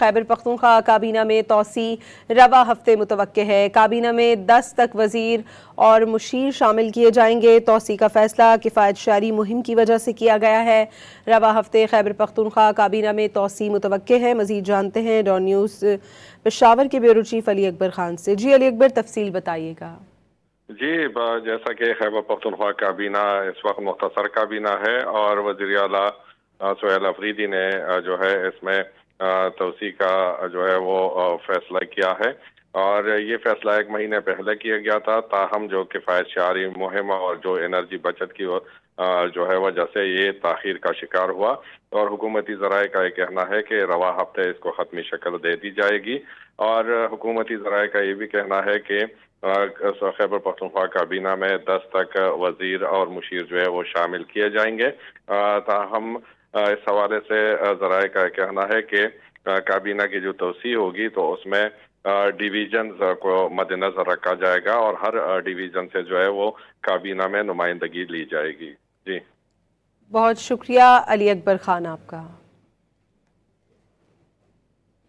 खैबर पख्तूनख्वा काबीना में तोसी रवा हफ्ते मुतवक्के है। काबीना में 10 तक वजीर और मुशीर शामिल किए जाएंगे। तोसी का फैसला किफ़ायत शारी मुहिम की वजह से किया गया है। रवा हफ्ते खैबर पख्तूनख्वा काबीना में तोसी मुतवक्के है। मजीद जानते हैं डॉन न्यूज़ पेशावर के ब्यूरो चीफ अली अकबर खान से। जी अली अकबर, तफसील बताइएगा। जी, जैसा कि खैबर पख्तूनख्वा काबीना इस वक्त मुख्तसर काबीना है और वज़ीर आला सुहेल अफरीदी ने जो है इसमें तोसी का जो है वो फैसला किया है। और ये फैसला 1 महीने पहले किया गया था, ताहम जो किफ़ायत शारी मुहिम और जो एनर्जी बचत की जो है वजह से ये ताख़ीर का शिकार हुआ। और हुकूमती ज़राए का ये कहना है कि रवा हफ्ते इसको ख़त्मी शक्ल दे दी जाएगी। और हुकूमती ज़राए का ये भी कहना है कि खैबर पख्तूनख्वा काबीना में 10 तक वजीर और मुशीर जो है वो शामिल किए जाएंगे। ताहम इस हवाले से ज़राए का कहना है कि काबीना की जो तोसी होगी तो उसमें डिवीजन को मद्देनजर रखा जाएगा और हर डिवीजन से जो है वो काबीना में नुमाइंदगी ली जाएगी। जी, बहुत शुक्रिया अली अकबर खान आपका।